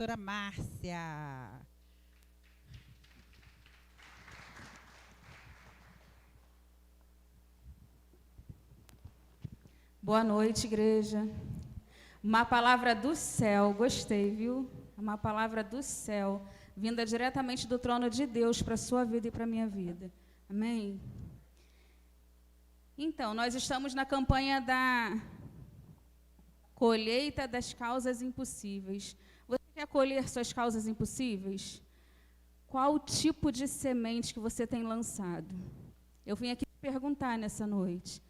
Doutora Márcia. Boa noite, igreja. Uma palavra do céu, gostei, viu? Uma palavra do céu, vinda diretamente do trono de Deus para a sua vida e para a minha vida. Amém? Então, nós estamos na campanha da colheita das causas impossíveis. Você quer colher suas causas impossíveis? Qual o tipo de semente que você tem lançado? Eu vim aqui te perguntar nessa noite.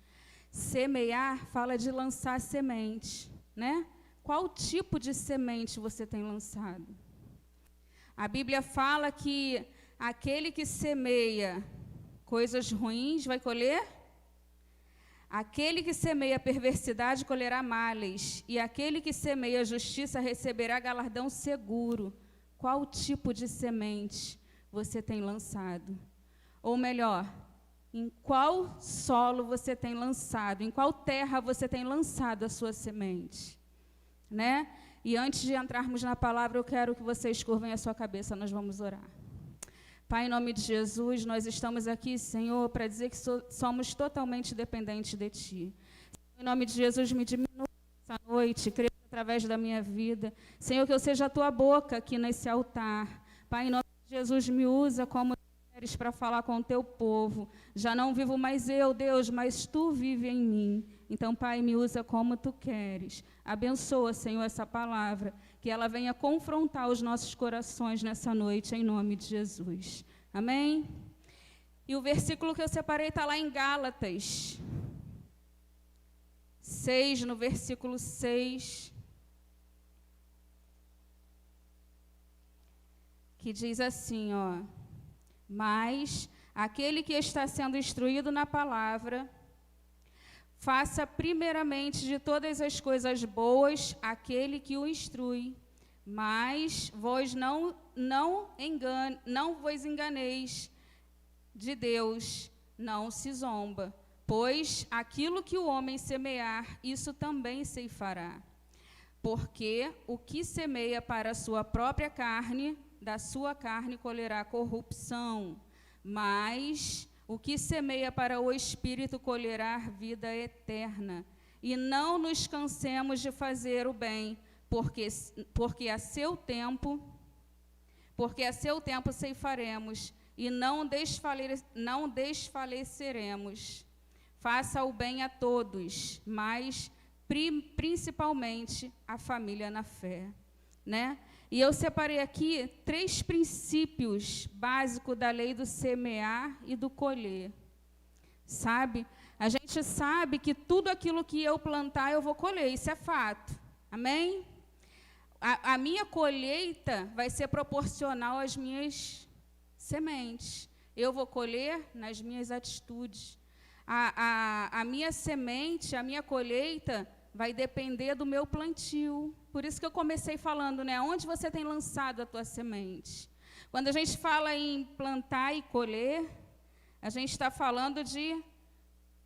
Semear fala de lançar semente, né? Qual tipo de semente você tem lançado? A Bíblia fala que aquele que semeia coisas ruins vai colher? Aquele que semeia perversidade colherá males, e aquele que semeia justiça receberá galardão seguro. Qual tipo de semente você tem lançado? Ou melhor, em qual solo você tem lançado, em qual terra você tem lançado a sua semente, né? E antes de entrarmos na palavra, eu quero que vocês curvem a sua cabeça, nós vamos orar. Pai, em nome de Jesus, nós estamos aqui, Senhor, para dizer que somos totalmente dependentes de Ti. Em nome de Jesus, me diminua essa noite, cresça através da minha vida. Senhor, que eu seja a Tua boca aqui nesse altar. Pai, em nome de Jesus, me usa como para falar com o teu povo. Já não vivo mais eu, Deus, mas tu vive em mim. Então, Pai, me usa como tu queres. Abençoa, Senhor, essa palavra, que ela venha confrontar os nossos corações nessa noite, em nome de Jesus. Amém? E o versículo que eu separei está lá em Gálatas 6, no versículo 6, que diz assim, ó: mas aquele que está sendo instruído na palavra, faça primeiramente de todas as coisas boas aquele que o instrui. Mas vós não vos enganeis, de Deus não se zomba, pois aquilo que o homem semear, isso também ceifará. Porque o que semeia para a sua própria carne, da sua carne colherá corrupção, mas o que semeia para o Espírito colherá vida eterna. E não nos cansemos de fazer o bem, porque a seu tempo ceifaremos e não desfaleceremos. Faça o bem a todos, mas principalmente a família na fé, né? E eu separei aqui 3 princípios básicos da lei do semear e do colher. Sabe? A gente sabe que tudo aquilo que eu plantar, eu vou colher. Isso é fato. Amém? A minha colheita vai ser proporcional às minhas sementes. Eu vou colher nas minhas atitudes. A minha semente, a minha colheita vai depender do meu plantio. Por isso que eu comecei falando, né? Onde você tem lançado a tua semente? Quando a gente fala em plantar e colher, a gente está falando de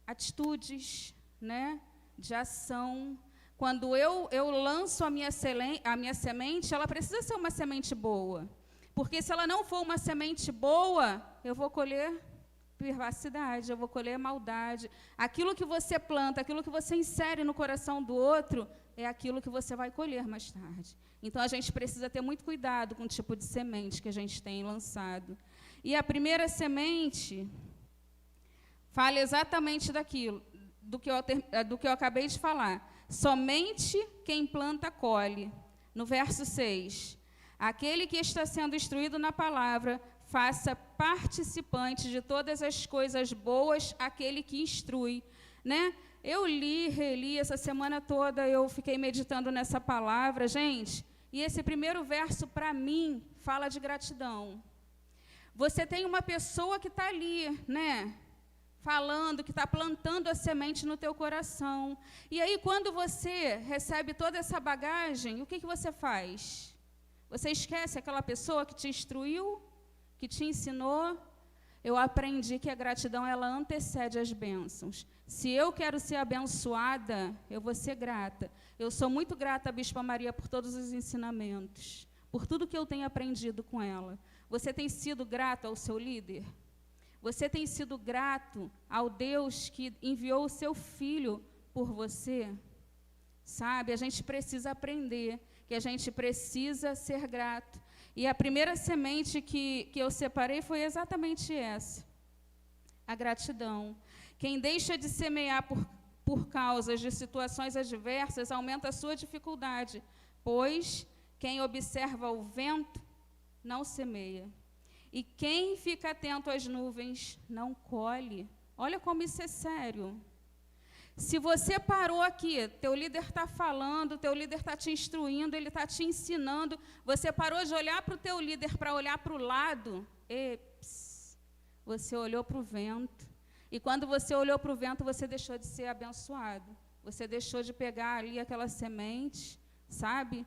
atitudes, né? De ação. Quando eu lanço a minha semente, ela precisa ser uma semente boa. Porque se ela não for uma semente boa, eu vou colher perversidade, eu vou colher maldade. Aquilo que você planta, aquilo que você insere no coração do outro, é aquilo que você vai colher mais tarde. Então, a gente precisa ter muito cuidado com o tipo de semente que a gente tem lançado. E a primeira semente fala exatamente do que eu acabei de falar. Somente quem planta, colhe. No verso 6, aquele que está sendo instruído na palavra, faça participante de todas as coisas boas aquele que instrui, né? Eu reli essa semana toda, eu fiquei meditando nessa palavra, gente, e esse primeiro verso, para mim, fala de gratidão. Você tem uma pessoa que está ali, né? Falando, que está plantando a semente no teu coração. E aí, quando você recebe toda essa bagagem, o que você faz? Você esquece aquela pessoa que te instruiu, que te ensinou? Eu aprendi que a gratidão, ela antecede as bênçãos. Se eu quero ser abençoada, eu vou ser grata. Eu sou muito grata à Bispa Maria por todos os ensinamentos, por tudo que eu tenho aprendido com ela. Você tem sido grato ao seu líder? Você tem sido grato ao Deus que enviou o seu filho por você? Sabe, a gente precisa aprender que a gente precisa ser grato. E a primeira semente que eu separei foi exatamente essa, a gratidão. Quem deixa de semear por causas de situações adversas aumenta a sua dificuldade, pois quem observa o vento não semeia. E quem fica atento às nuvens não colhe. Olha como isso é sério. Se você parou aqui, teu líder está falando, teu líder está te instruindo, ele está te ensinando, você parou de olhar para o teu líder para olhar para o lado, você olhou para o vento. E quando você olhou para o vento, você deixou de ser abençoado. Você deixou de pegar ali aquela semente, sabe?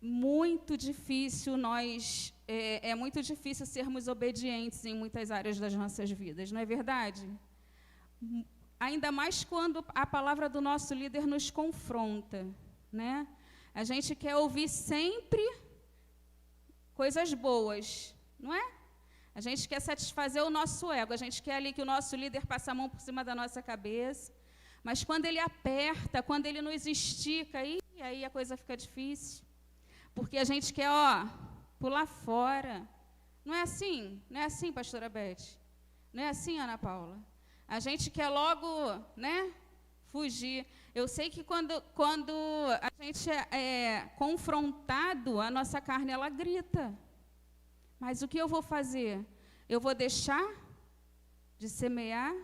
Muito difícil é muito difícil sermos obedientes em muitas áreas das nossas vidas, não é verdade? Ainda mais quando a palavra do nosso líder nos confronta, né? A gente quer ouvir sempre coisas boas, não é? A gente quer satisfazer o nosso ego, a gente quer ali que o nosso líder passe a mão por cima da nossa cabeça, mas quando ele aperta, quando ele nos estica, aí a coisa fica difícil, porque a gente quer, pular fora. Não é assim? Não é assim, pastora Beth? Não é assim, Ana Paula? A gente quer logo, né, fugir. Eu sei que quando a gente é confrontado, a nossa carne, ela grita. Mas o que eu vou fazer? Eu vou deixar de semear?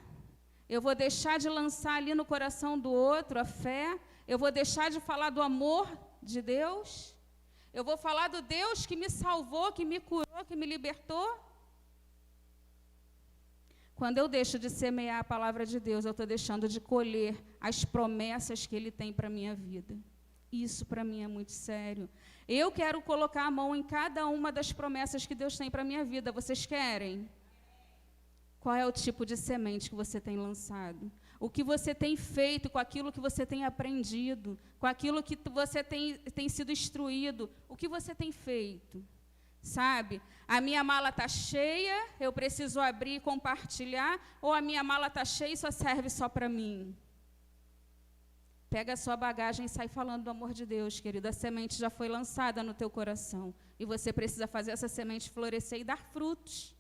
Eu vou deixar de lançar ali no coração do outro a fé? Eu vou deixar de falar do amor de Deus? Eu vou falar do Deus que me salvou, que me curou, que me libertou? Quando eu deixo de semear a palavra de Deus, eu estou deixando de colher as promessas que Ele tem para a minha vida. Isso para mim é muito sério. Eu quero colocar a mão em cada uma das promessas que Deus tem para a minha vida. Vocês querem? Qual é o tipo de semente que você tem lançado? O que você tem feito com aquilo que você tem aprendido? Com aquilo que você tem sido instruído? O que você tem feito? Sabe? A minha mala está cheia, eu preciso abrir e compartilhar, ou a minha mala está cheia e só serve só para mim? Pega a sua bagagem e sai falando do amor de Deus, querido. A semente já foi lançada no teu coração. E você precisa fazer essa semente florescer e dar frutos.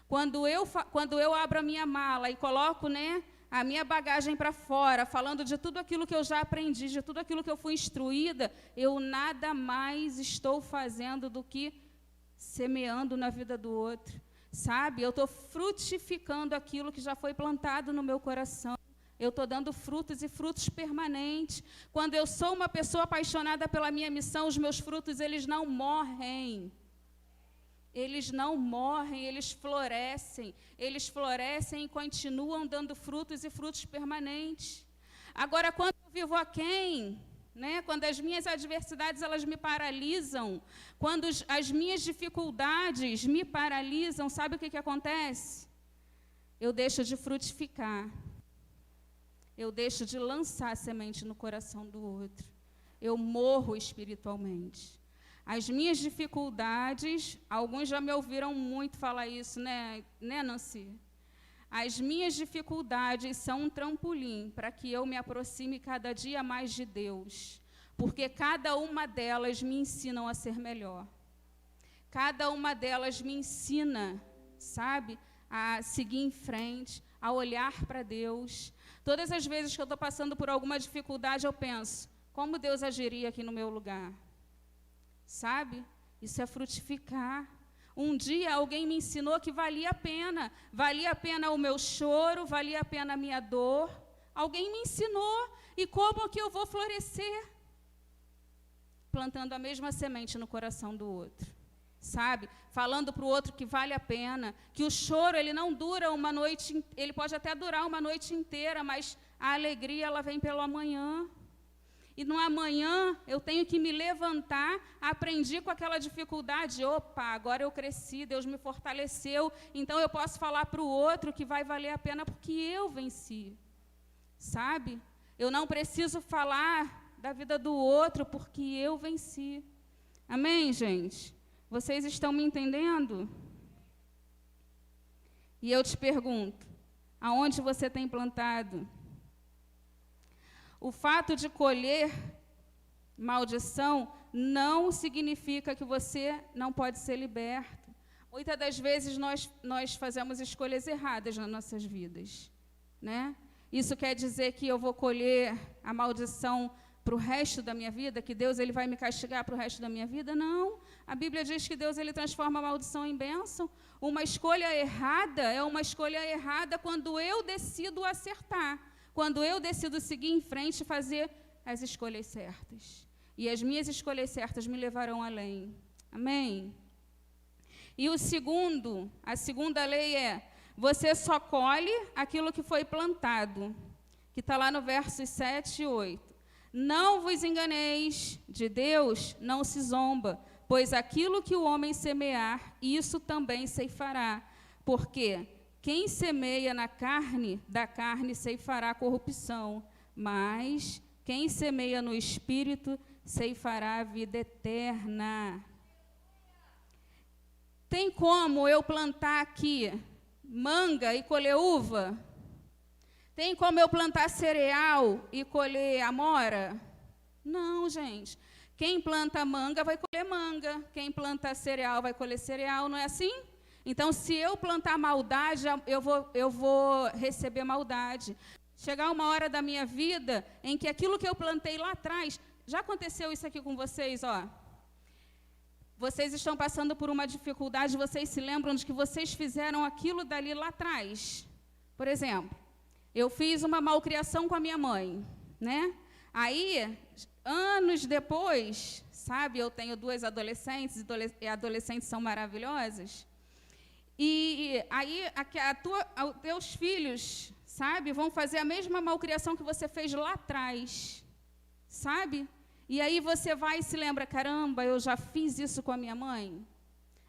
Quando eu abro a minha mala e coloco, né, a minha bagagem para fora, falando de tudo aquilo que eu já aprendi, de tudo aquilo que eu fui instruída, eu nada mais estou fazendo do que semeando na vida do outro, sabe? Eu estou frutificando aquilo que já foi plantado no meu coração. Eu estou dando frutos e frutos permanentes. Quando eu sou uma pessoa apaixonada pela minha missão, os meus frutos, eles não morrem. Eles não morrem, eles florescem. Eles florescem e continuam dando frutos e frutos permanentes. Agora, quando eu vivo aquém, né, quando as minhas adversidades elas me paralisam, quando as minhas dificuldades me paralisam, sabe o que acontece? Eu deixo de frutificar. Eu deixo de lançar a semente no coração do outro. Eu morro espiritualmente. As minhas dificuldades, alguns já me ouviram muito falar isso, né, Nancy? As minhas dificuldades são um trampolim para que eu me aproxime cada dia mais de Deus, porque cada uma delas me ensinam a ser melhor. Cada uma delas me ensina, sabe, a seguir em frente, a olhar para Deus. Todas as vezes que eu estou passando por alguma dificuldade, eu penso, como Deus agiria aqui no meu lugar? Sabe? Isso é frutificar. Um dia alguém me ensinou que valia a pena o meu choro, valia a pena a minha dor. Alguém me ensinou, e como que eu vou florescer? Plantando a mesma semente no coração do outro, sabe? Falando para o outro que vale a pena, que o choro ele não dura uma noite, ele pode até durar uma noite inteira, mas a alegria ela vem pelo amanhã. E no amanhã eu tenho que me levantar, aprendi com aquela dificuldade, opa, agora eu cresci, Deus me fortaleceu, então eu posso falar para o outro que vai valer a pena porque eu venci, sabe? Eu não preciso falar da vida do outro porque eu venci. Amém, gente? Vocês estão me entendendo? E eu te pergunto, aonde você tem plantado? O fato de colher maldição não significa que você não pode ser liberto. Muitas das vezes nós fazemos escolhas erradas nas nossas vidas, né? Isso quer dizer que eu vou colher a maldição para o resto da minha vida, que Deus ele vai me castigar para o resto da minha vida? Não. A Bíblia diz que Deus ele transforma a maldição em bênção. Uma escolha errada é uma escolha errada quando eu decido acertar, quando eu decido seguir em frente e fazer as escolhas certas. E as minhas escolhas certas me levarão além. Amém? E a segunda lei é: você só colhe aquilo que foi plantado, que está lá no versos 7 e 8. Não vos enganeis, de Deus não se zomba, pois aquilo que o homem semear, isso também ceifará. Porque quem semeia na carne, da carne ceifará corrupção, mas quem semeia no Espírito, ceifará a vida eterna. Tem como eu plantar aqui manga e colher uva? Tem como eu plantar cereal e colher amora? Não, gente. Quem planta manga vai colher manga. Quem planta cereal vai colher cereal, não é assim? Então, se eu plantar maldade, eu vou receber maldade. Chegar uma hora da minha vida em que aquilo que eu plantei lá atrás... Já aconteceu isso aqui com vocês, ó? Vocês estão passando por uma dificuldade, vocês se lembram de que vocês fizeram aquilo dali lá atrás. Por exemplo, eu fiz uma malcriação com a minha mãe, né? Aí, anos depois, sabe, eu tenho 2 adolescentes, e adolescentes são maravilhosas, e aí os teus filhos, sabe, vão fazer a mesma malcriação que você fez lá atrás, sabe? E aí você vai e se lembra, caramba, eu já fiz isso com a minha mãe?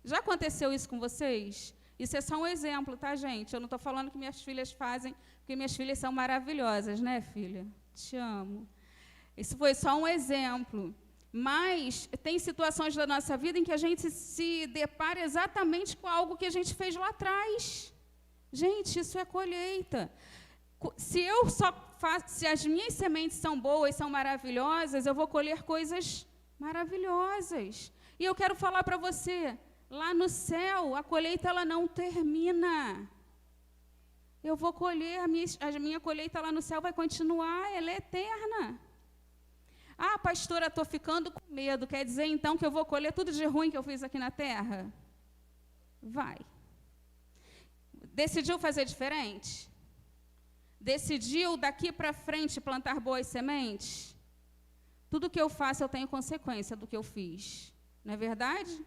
Já aconteceu isso com vocês? Isso é só um exemplo, tá, gente? Eu não estou falando que minhas filhas fazem, porque minhas filhas são maravilhosas, né, filha? Te amo. Isso foi só um exemplo. Mas tem situações da nossa vida em que a gente se depara exatamente com algo que a gente fez lá atrás. Gente, isso é colheita. Se as minhas sementes são boas, são maravilhosas, eu vou colher coisas maravilhosas. E eu quero falar para você, lá no céu, a colheita ela não termina. Eu vou colher, a minha colheita lá no céu vai continuar, ela é eterna. Ah, pastora, estou ficando com medo. Quer dizer, então, que eu vou colher tudo de ruim que eu fiz aqui na terra? Vai. Decidiu fazer diferente? Decidiu daqui para frente plantar boas sementes? Tudo que eu faço, eu tenho consequência do que eu fiz. Não é verdade?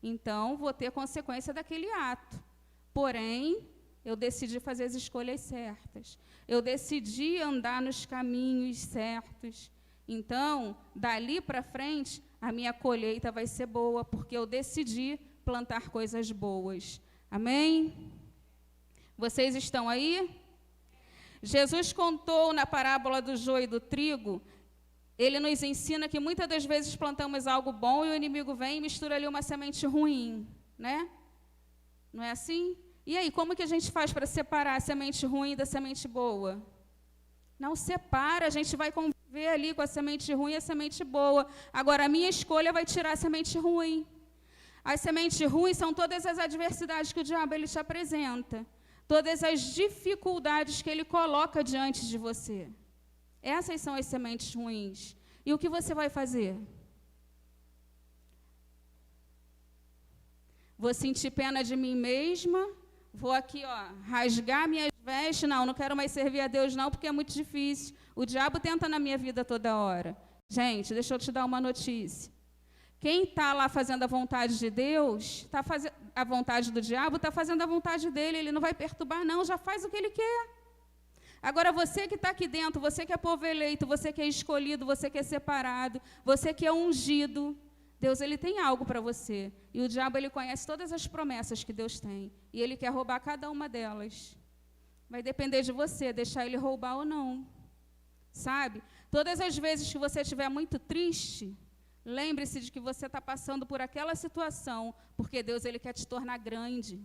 Então, vou ter consequência daquele ato. Porém, eu decidi fazer as escolhas certas. Eu decidi andar nos caminhos certos. Então, dali para frente, a minha colheita vai ser boa, porque eu decidi plantar coisas boas. Amém? Vocês estão aí? Jesus contou na parábola do joio e do trigo, ele nos ensina que muitas das vezes plantamos algo bom e o inimigo vem e mistura ali uma semente ruim, né? Não é assim? E aí, como que a gente faz para separar a semente ruim da semente boa? Não separa, a gente vai conviver ali com a semente ruim e a semente boa. Agora, a minha escolha vai tirar a semente ruim. As sementes ruins são todas as adversidades que o diabo ele te apresenta. Todas as dificuldades que ele coloca diante de você. Essas são as sementes ruins. E o que você vai fazer? Vou sentir pena de mim mesma, vou aqui, ó, rasgar minhas vestes, não quero mais servir a Deus não, porque é muito difícil. O diabo tenta na minha vida toda hora. Gente, deixa eu te dar uma notícia. Quem está lá fazendo a vontade de Deus, está fazendo a vontade do diabo, está fazendo a vontade dele, ele não vai perturbar não, já faz o que ele quer. Agora, você que está aqui dentro, você que é povo eleito, você que é escolhido, você que é separado, você que é ungido, Deus ele tem algo para você. E o diabo ele conhece todas as promessas que Deus tem. E ele quer roubar cada uma delas. Vai depender de você, deixar ele roubar ou não. Sabe? Todas as vezes que você estiver muito triste, Lembre-se de que você está passando por aquela situação, porque Deus ele quer te tornar grande.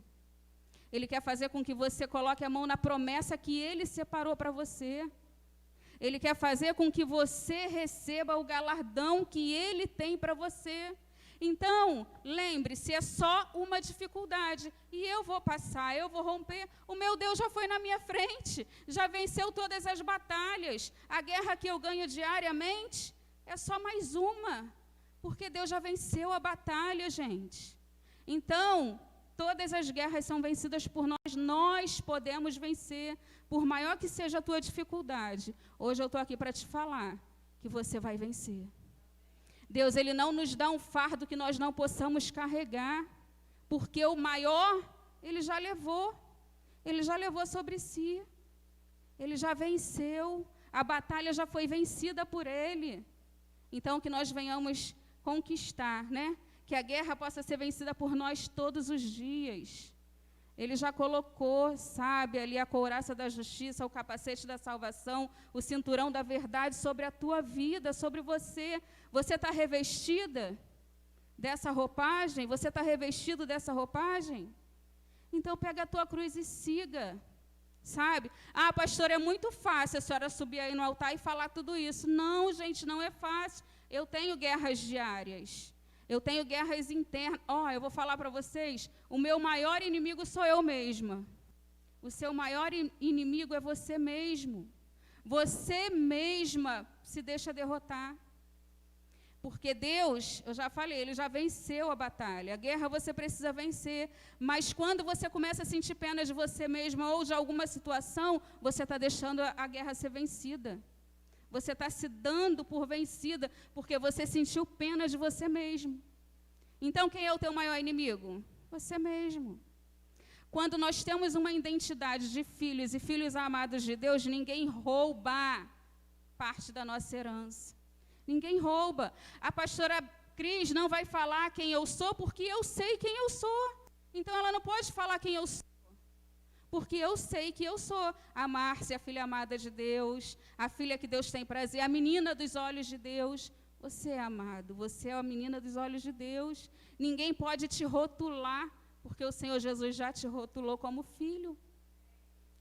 Ele quer fazer com que você coloque a mão na promessa que Ele separou para você. Ele quer fazer com que você receba o galardão que Ele tem para você. Então, lembre-se, é só uma dificuldade. E eu vou passar, eu vou romper. O meu Deus já foi na minha frente, já venceu todas as batalhas. A guerra que eu ganho diariamente é só mais uma, porque Deus já venceu a batalha, gente. Então, todas as guerras são vencidas por nós, nós podemos vencer, por maior que seja a tua dificuldade. Hoje eu estou aqui para te falar que você vai vencer. Deus, Ele não nos dá um fardo que nós não possamos carregar, porque o maior, Ele já levou sobre si, Ele já venceu, a batalha já foi vencida por Ele. Então, que nós venhamos conquistar, né? Que a guerra possa ser vencida por nós todos os dias. Ele já colocou, sabe, ali a couraça da justiça, o capacete da salvação, o cinturão da verdade sobre a tua vida, sobre você. Você está revestida dessa roupagem? Você está revestido dessa roupagem? Então, pega a tua cruz e siga, sabe? Ah, pastor, é muito fácil a senhora subir aí no altar e falar tudo isso. Não, gente, não é fácil. Eu tenho guerras diárias. Eu tenho guerras internas. Eu vou falar para vocês, o meu maior inimigo sou eu mesma. O seu maior inimigo é você mesmo. Você mesma se deixa derrotar. Porque Deus, eu já falei, Ele já venceu a batalha. A guerra você precisa vencer. Mas quando você começa a sentir pena de você mesma ou de alguma situação, você está deixando a guerra ser vencida. Você está se dando por vencida, porque você sentiu pena de você mesmo. Então, quem é o teu maior inimigo? Você mesmo. Quando nós temos uma identidade de filhos e filhos amados de Deus, ninguém rouba parte da nossa herança. Ninguém rouba. A pastora Cris não vai falar quem eu sou, porque eu sei quem eu sou. Então, ela não pode falar quem eu sou, porque eu sei que eu sou a Márcia, a filha amada de Deus, a filha que Deus tem prazer, a menina dos olhos de Deus. Você é amado, você é a menina dos olhos de Deus. Ninguém pode te rotular, porque o Senhor Jesus já te rotulou como filho.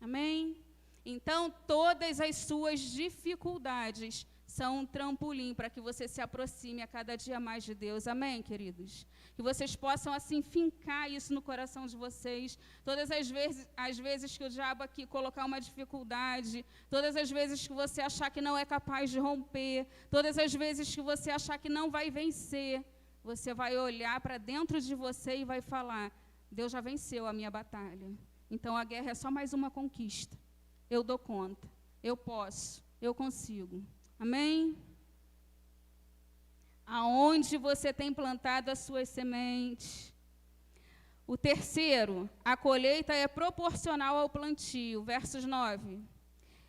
Amém? Então, todas as suas dificuldades são um trampolim para que você se aproxime a cada dia mais de Deus. Amém, queridos? Que vocês possam, assim, fincar isso no coração de vocês. Todas as vezes que o diabo aqui colocar uma dificuldade, todas as vezes que você achar que não é capaz de romper, todas as vezes que você achar que não vai vencer, você vai olhar para dentro de você e vai falar, Deus já venceu a minha batalha. Então, a guerra é só mais uma conquista. Eu dou conta, eu posso, eu consigo. Amém? Aonde você tem plantado as suas sementes. O terceiro, a colheita é proporcional ao plantio. Versos 9.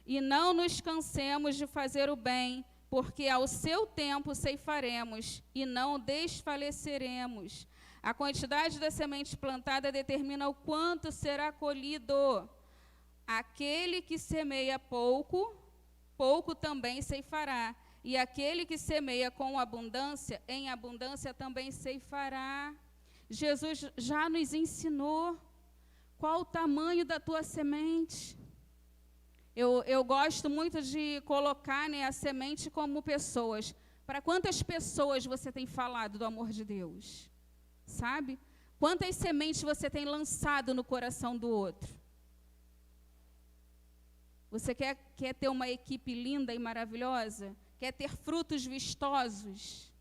E não nos cansemos de fazer o bem, porque ao seu tempo ceifaremos e não desfaleceremos. A quantidade da semente plantada determina o quanto será colhido. Aquele que semeia pouco, pouco também ceifará. E aquele que semeia com abundância, em abundância também ceifará. Jesus já nos ensinou qual o tamanho da tua semente. Eu gosto muito de colocar, né, a semente como pessoas. Para quantas pessoas você tem falado do amor de Deus? Sabe? Quantas sementes você tem lançado no coração do outro? Você quer ter uma equipe linda e maravilhosa? Quer ter frutos vistosos?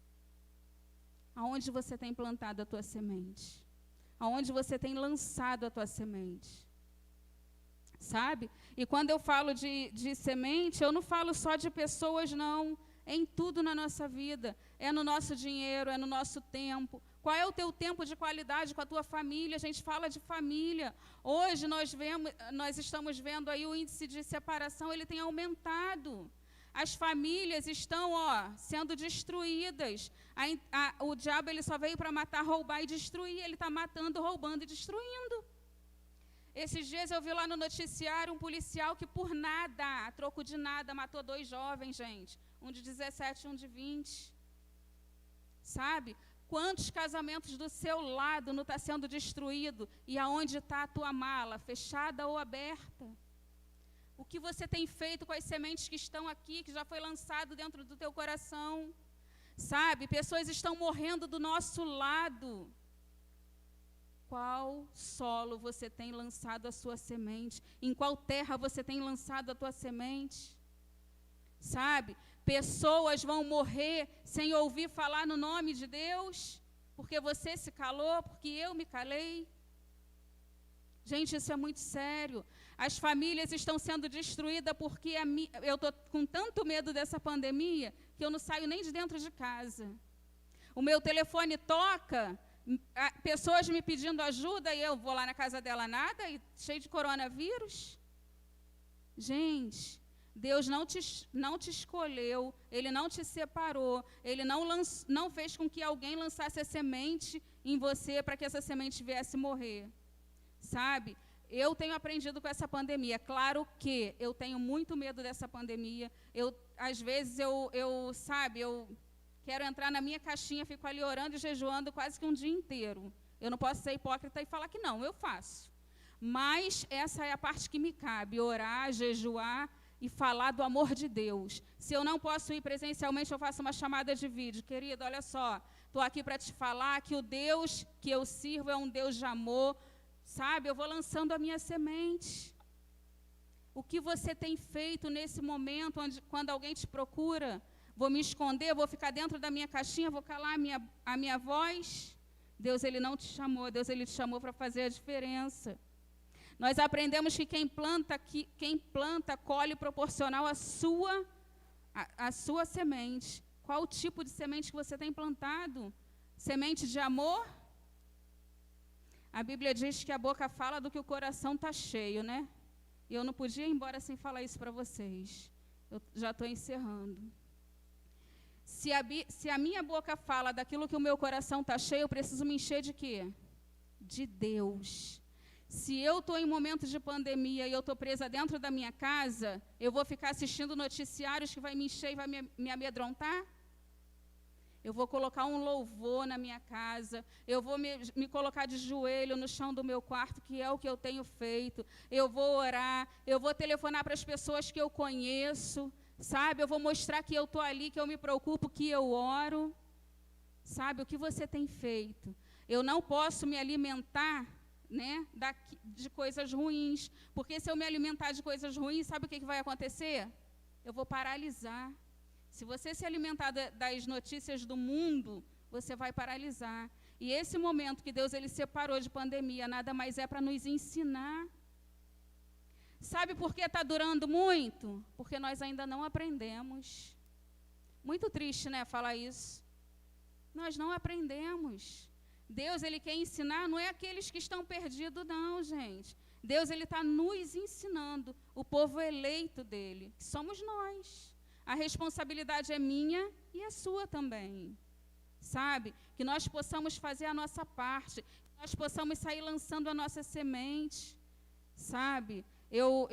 Aonde você tem plantado a tua semente? Aonde você tem lançado a tua semente? Sabe? E quando eu falo de semente, eu não falo só de pessoas, não. É em tudo na nossa vida. É no nosso dinheiro, é no nosso tempo. Qual é o teu tempo de qualidade com a tua família? A gente fala de família. Hoje nós estamos vendo aí o índice de separação, ele tem aumentado. As famílias estão, sendo destruídas. O diabo ele só veio para matar, roubar e destruir. Ele está matando, roubando e destruindo. Esses dias eu vi lá no noticiário um policial que por nada, a troco de nada, matou 2 jovens, gente. Um de 17 e um de 20. sabe? Quantos casamentos do seu lado não está sendo destruído e aonde está a tua mala, fechada ou aberta? O que você tem feito com as sementes que estão aqui, que já foi lançado dentro do teu coração? Sabe, pessoas estão morrendo do nosso lado. Qual solo você tem lançado a sua semente? Em qual terra você tem lançado a tua semente? Sabe, pessoas vão morrer sem ouvir falar no nome de Deus, porque você se calou, porque eu me calei. Gente, isso é muito sério. As famílias estão sendo destruídas porque eu estou com tanto medo dessa pandemia que eu não saio nem de dentro de casa. O meu telefone toca, pessoas me pedindo ajuda e eu vou lá na casa dela nada, e cheio de coronavírus. Gente, Deus não te escolheu, Ele não te separou, Ele não fez com que alguém lançasse a semente em você para que essa semente viesse morrer. Sabe? Eu tenho aprendido com essa pandemia. Claro que eu tenho muito medo dessa pandemia. Às vezes, eu quero entrar na minha caixinha, fico ali orando e jejuando quase que um dia inteiro. Eu não posso ser hipócrita e falar que não, eu faço. Mas essa é a parte que me cabe, orar, jejuar e falar do amor de Deus. Se eu não posso ir presencialmente, eu faço uma chamada de vídeo. Querido, olha só, estou aqui para te falar que o Deus que eu sirvo é um Deus de amor. Sabe, eu vou lançando a minha semente. O que você tem feito nesse momento, quando alguém te procura? Vou me esconder, vou ficar dentro da minha caixinha, vou calar a minha voz? Deus, Ele não te chamou, Deus, Ele te chamou para fazer a diferença. Nós aprendemos que quem planta, colhe proporcional à sua semente. Qual o tipo de semente que você tem plantado? Semente de amor? A Bíblia diz que a boca fala do que o coração está cheio, né? E eu não podia ir embora sem falar isso para vocês. Eu já estou encerrando. Se a minha boca fala daquilo que o meu coração está cheio, eu preciso me encher de quê? De Deus. Se eu estou em momentos de pandemia e eu estou presa dentro da minha casa, eu vou ficar assistindo noticiários que vai me encher e vai me amedrontar? Eu vou colocar um louvor na minha casa, eu vou me colocar de joelho no chão do meu quarto, que é o que eu tenho feito. Eu vou orar, eu vou telefonar para as pessoas que eu conheço, sabe? Eu vou mostrar que eu estou ali, que eu me preocupo, que eu oro. Sabe, o que você tem feito? Eu não posso me alimentar, né, de coisas ruins, porque se eu me alimentar de coisas ruins, sabe o que vai acontecer? Eu vou paralisar. Se você se alimentar das notícias do mundo, você vai paralisar. E esse momento que Deus ele separou de pandemia, nada mais é para nos ensinar. Sabe por que está durando muito? Porque nós ainda não aprendemos. Muito triste, né, falar isso. Nós não aprendemos. Deus ele quer ensinar, não é aqueles que estão perdidos, não, gente. Deus ele está nos ensinando, o povo eleito dele, que somos nós. A responsabilidade é minha e é sua também, sabe? Que nós possamos fazer a nossa parte, que nós possamos sair lançando a nossa semente, sabe? Eu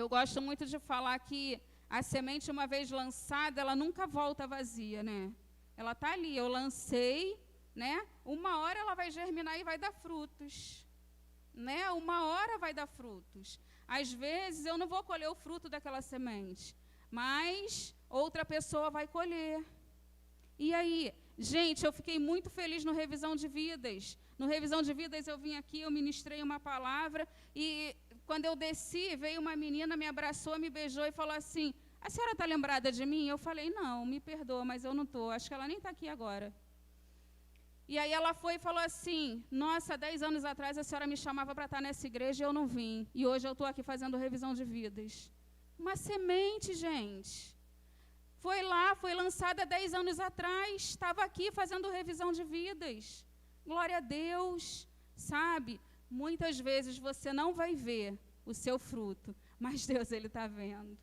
gosto muito de falar que a semente, uma vez lançada, ela nunca volta vazia, né? Ela está ali, eu lancei, né? Uma hora ela vai germinar e vai dar frutos, né? Uma hora vai dar frutos. Às vezes eu não vou colher o fruto daquela semente, mas outra pessoa vai colher. E aí, gente, eu fiquei muito feliz no Revisão de Vidas. No Revisão de Vidas eu vim aqui, eu ministrei uma palavra e quando eu desci, veio uma menina, me abraçou, me beijou e falou assim: a senhora está lembrada de mim? Eu falei: não, me perdoa, mas eu não estou, acho que ela nem está aqui agora. E aí ela foi e falou assim: nossa, 10 anos atrás a senhora me chamava para estar nessa igreja e eu não vim. E hoje eu estou aqui fazendo Revisão de Vidas. Uma semente, gente. Foi lá, foi lançada 10 anos atrás, estava aqui fazendo Revisão de Vidas. Glória a Deus, sabe? Muitas vezes você não vai ver o seu fruto, mas Deus ele está vendo.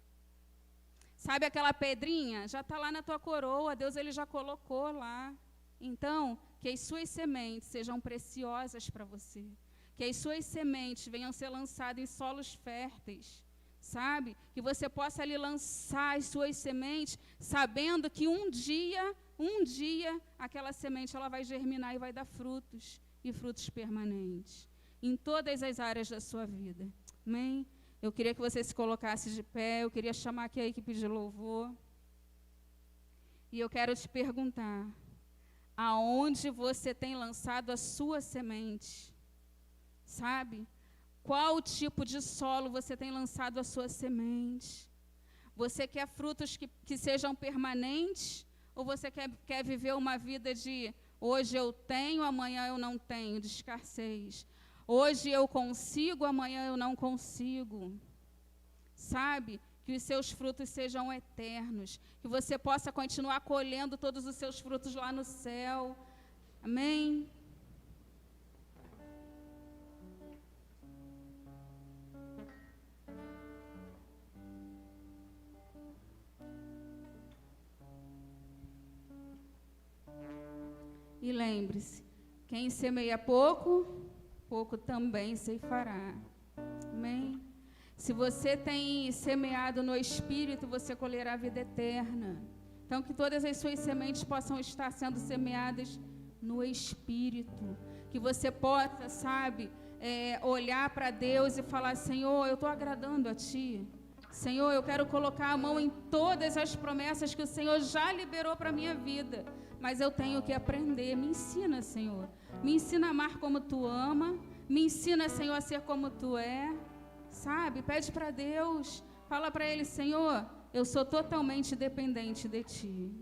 Sabe aquela pedrinha? Já está lá na tua coroa, Deus ele já colocou lá. Então, que as suas sementes sejam preciosas para você. Que as suas sementes venham ser lançadas em solos férteis. Sabe? Que você possa ali lançar as suas sementes, sabendo que um dia um dia aquela semente ela vai germinar e vai dar frutos, e frutos permanentes, em todas as áreas da sua vida. Amém? Eu queria que você se colocasse de pé, eu queria chamar aqui a equipe de louvor. E eu quero te perguntar, aonde você tem lançado a sua semente? Sabe? Qual tipo de solo você tem lançado a sua semente? Você quer frutos que sejam permanentes? Ou você quer viver uma vida de hoje eu tenho, amanhã eu não tenho, de escassez? Hoje eu consigo, amanhã eu não consigo. Sabe? Que os seus frutos sejam eternos. Que você possa continuar colhendo todos os seus frutos lá no céu. Amém? E lembre-se, quem semeia pouco, pouco também ceifará. Amém? Se você tem semeado no Espírito, você colherá a vida eterna. Então, que todas as suas sementes possam estar sendo semeadas no Espírito. Que você possa, sabe, olhar para Deus e falar, Senhor, eu estou agradando a Ti. Senhor, eu quero colocar a mão em todas as promessas que o Senhor já liberou para a minha vida. Mas eu tenho que aprender. Me ensina, Senhor. Me ensina a amar como Tu ama. Me ensina, Senhor, a ser como Tu é. Sabe? Pede para Deus. Fala para Ele, Senhor, eu sou totalmente dependente de Ti.